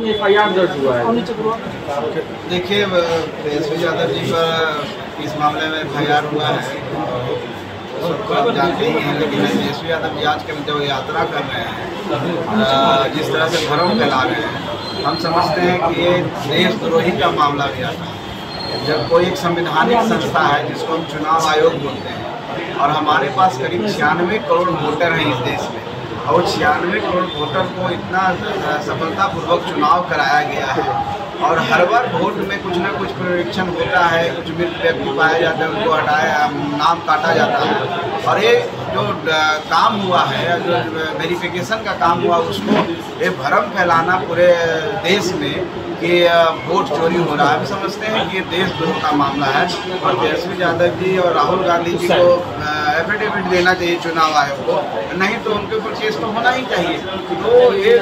की FIR दर्ज हुआ है। देखिए, तेजस्वी यादव जी पर इस मामले में FIR हुआ है, सबको आप जानते ही हैं। लेकिन तेजस्वी यादव जी आज के जो यात्रा कर रहे हैं, जिस तरह से भ्रम फैला रहे हैं, हम समझते हैं कि ये देशद्रोही का मामला भी आता है। जब कोई एक संवैधानिक संस्था है जिसको हम चुनाव आयोग बोलते हैं, और हमारे पास करीब 96 करोड़ वोटर हैं इस देश में, और 96 करोड़ वोटर को इतना सफलतापूर्वक चुनाव कराया गया है, और हर बार वोट में कुछ ना कुछ पुनरीक्षण होता है, कुछ मृत व्यक्ति पाए जाते हैं, उनको हटाया, नाम काटा जाता है, और ये जो काम हुआ है, जो वेरिफिकेशन का काम हुआ, उसको ये भ्रम फैलाना पूरे देश में कि वोट चोरी हो रहा है। हम समझते हैं कि ये देशद्रोह का मामला है, और तेजस्वी यादव जी और राहुल गांधी जी को एफिडेविट देना चाहिए चुनाव आयोग को, नहीं तो उनके ऊपर केस तो होना ही चाहिए। तो ये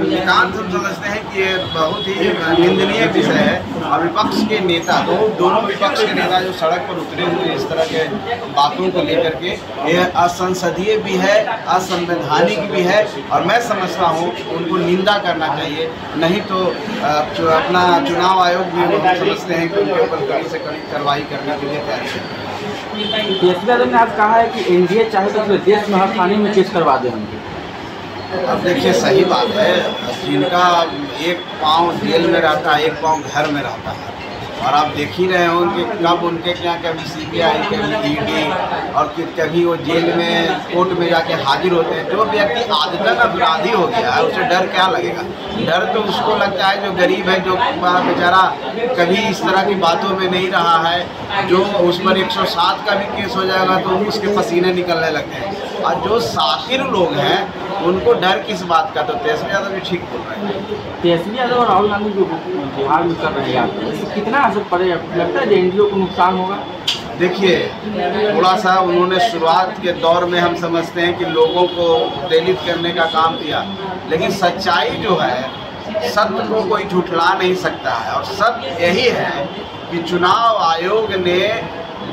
नितांत हम समझते हैं कि ये बहुत ही निंदनीय विषय है, और विपक्ष के नेता, दोनों विपक्ष के नेता जो सड़क पर उतरे हुए इस तरह के बातों को लेकर के, ये असंसदीय भी है, असंवैधानिक भी है, और मैं समझता हूँ उनको निंदा करना चाहिए। नहीं तो अपना चुनाव आयोग भी हम समझते हैं कि उनके ऊपर कड़ी से कड़ी कार्रवाई करने के लिए तैयार है। तेजस्वी यादव ने आज कहा है कि NDA चाहे तो पूरे देश में हर थाने में केस करवा दें हमको। अब देखिए, सही बात है, जिनका एक पाँव जेल में रहता है, एक पाँव घर में रहता है, और आप देख ही रहे हो कि कब उनके क्या कभी CBI, कभी ED, और कभी वो जेल में कोर्ट में जाके हाजिर होते हैं। जो व्यक्ति आदतन अपराधी हो गया है, उसे डर क्या लगेगा? डर तो उसको लगता है जो गरीब है, जो बेचारा कभी इस तरह की बातों में नहीं रहा है, जो उस पर 107 का भी केस हो जाएगा तो उसके पसीने निकलने लगते हैं, और जो सातिर लोग हैं उनको डर किस बात का? तो तेजस्वी यादव भी ठीक बोल रहे हैं। तेजस्वी यादव और राहुल गांधी जो बिहार में कर रहे हैं, इससे कितना असर पड़ेगा? लगता है NDA को नुकसान होगा? देखिए, थोड़ा सा उन्होंने शुरुआत के दौर में हम समझते हैं कि लोगों को प्रेरित करने का काम किया, लेकिन सच्चाई जो है, सत्य को कोई झुठला नहीं सकता है, और सत्य यही है कि चुनाव आयोग ने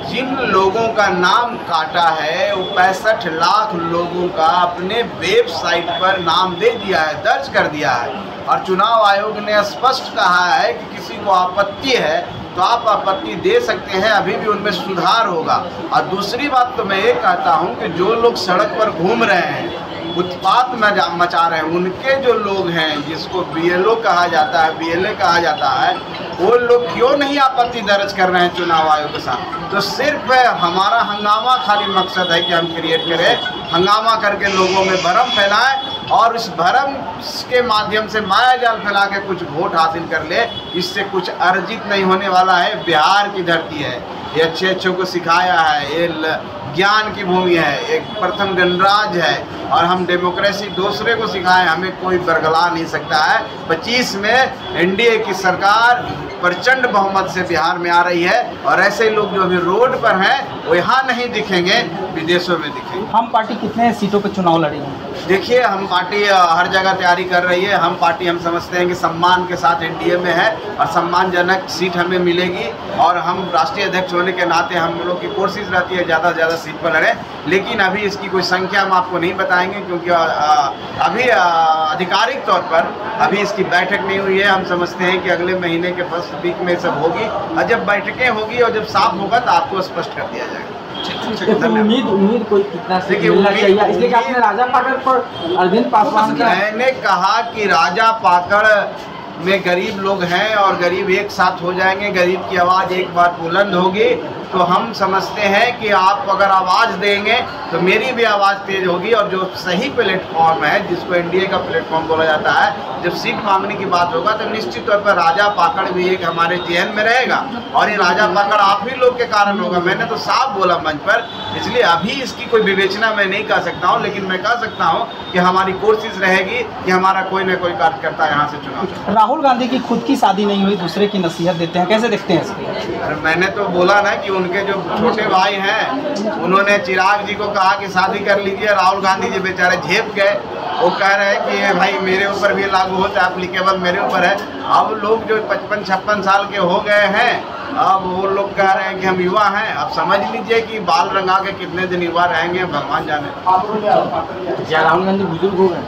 जिन लोगों का नाम काटा है, वो 65 लाख लोगों का अपने वेबसाइट पर नाम दे दिया है, दर्ज कर दिया है, और चुनाव आयोग ने स्पष्ट कहा है कि किसी को आपत्ति है तो आप आपत्ति दे सकते हैं, अभी भी उनमें सुधार होगा। और दूसरी बात तो मैं ये कहता हूँ कि जो लोग सड़क पर घूम रहे हैं, उत्पात मचा रहे हैं, उनके जो लोग हैं, जिसको BLO कहा जाता है, BLA कहा जाता है, वो लोग क्यों नहीं आपत्ति दर्ज कर रहे हैं चुनाव आयोग के साथ? तो सिर्फ हमारा हंगामा खाली मकसद है कि हम क्रिएट करें, हंगामा करके लोगों में भ्रम फैलाएं, और इस भ्रम के माध्यम से माया जाल फैला के कुछ वोट हासिल कर ले। इससे कुछ अर्जित नहीं होने वाला है। बिहार की धरती है, ये अच्छे को सिखाया है, ये ज्ञान की भूमि है, एक प्रथम गणराज्य है, और हम डेमोक्रेसी दूसरे को सिखाएं, हमें कोई बरगला नहीं सकता है। 25 में NDA की सरकार प्रचंड बहुमत से बिहार में आ रही है, और ऐसे लोग जो अभी रोड पर हैं वो यहाँ नहीं दिखेंगे, विदेशों में दिखेंगे। हम पार्टी कितने सीटों पर चुनाव लड़ेंगे? देखिए, हम पार्टी हर जगह तैयारी कर रही है। हम पार्टी हम समझते हैं कि सम्मान के साथ NDA में है, और सम्मानजनक सीट हमें मिलेगी, और हम राष्ट्रीय अध्यक्ष होने के नाते हम लोग की कोशिश रहती है ज़्यादा से ज़्यादा सीट पर लड़ें, लेकिन अभी इसकी कोई संख्या हम आपको नहीं बताएंगे, क्योंकि अभी आधिकारिक तौर पर अभी इसकी बैठक नहीं हुई है। हम समझते हैं कि अगले महीने के फर्स्ट वीक में सब होगी, और जब बैठकें होगी और जब साफ होगा तो आपको स्पष्ट कर दिया जाएगा। उम्मीद कोई कितना मिलना चाहिए, इसलिए कि आपने राजा पाकड़ पर अरविंद पासवान का, मैंने कहा कि राजा पाकड़ में गरीब लोग हैं, और गरीब एक साथ हो जाएंगे, गरीब की आवाज़ एक बार बुलंद होगी, तो हम समझते हैं कि आप अगर आवाज़ देंगे तो मेरी भी आवाज़ तेज होगी, और जो सही प्लेटफॉर्म है, जिसको NDA का प्लेटफॉर्म बोला जाता है, जब सीट मांगने की बात होगा तो निश्चित तौर पर राजा पाकड़ भी एक हमारे जेहन में रहेगा, और ये राजा पाकड़ आप ही लोग के कारण होगा। मैंने तो साफ बोला मंच पर, इसलिए अभी इसकी कोई विवेचना मैं नहीं कर सकता हूँ, लेकिन मैं कह सकता हूँ कि हमारी कोशिश रहेगी कि हमारा कोई न कोई कार्यकर्ता यहाँ से चुनाव। राहुल गांधी की खुद की शादी नहीं हुई, दूसरे की नसीहत देते हैं, कैसे देखते हैं इसको? अरे मैंने तो बोला ना कि उनके जो छोटे भाई हैं, उन्होंने चिराग जी को कहा कि शादी कर लीजिए, राहुल गांधी जी बेचारे झेप गए। वो कह रहे हैं कि ये भाई मेरे ऊपर भी लागू होता है, एप्लीकेबल मेरे ऊपर है। अब लोग जो 55-56 साल के हो गए हैं, अब वो लोग कह रहे हैं कि हम युवा हैं। अब समझ लीजिए कि बाल रंगा के कितने दिन युवा रहेंगे, भगवान जाने। क्या राहुल गांधी बुजुर्ग हो गए?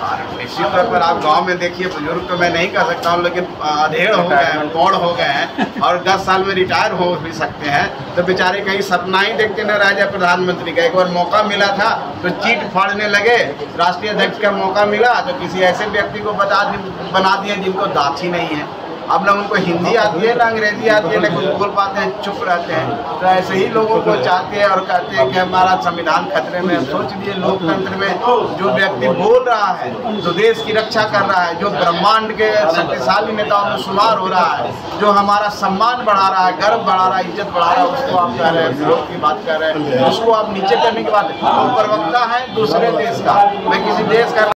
और निश्चित तौर पर आप गांव में देखिए, बुजुर्ग तो मैं नहीं कह सकता हूँ, लेकिन अधेड़ हो गए हैं, बौड़ हो गए हैं और 10 साल में रिटायर हो भी सकते हैं, तो बेचारे कहीं सपना ही देखते न रह जाए प्रधानमंत्री का। एक बार मौका मिला था तो चीट फाड़ने लगे, राष्ट्रीय अध्यक्ष का मौका मिला तो किसी ऐसे व्यक्ति को बना दिए जिनको दांत ही नहीं है। अब ना उनको हिंदी आती है ना अंग्रेजी आती है, ना कुछ बोल पाते हैं, चुप रहते हैं। तो ऐसे ही लोगों को चाहते हैं और कहते हैं कि हमारा संविधान खतरे में। सोच लिए लोकतंत्र में जो व्यक्ति बोल रहा है, जो देश की रक्षा कर रहा है, जो ब्रह्मांड के शक्तिशाली नेताओं में शुमार हो रहा है, जो हमारा सम्मान बढ़ा रहा है, गर्व बढ़ा रहा है, इज्जत बढ़ा रहा है, उसको आप कह रहे हैं विरोध की बात कर रहे हैं, उसको आप नीचे करने की बात। प्रवक्ता है दूसरे देश का, मैं किसी देश का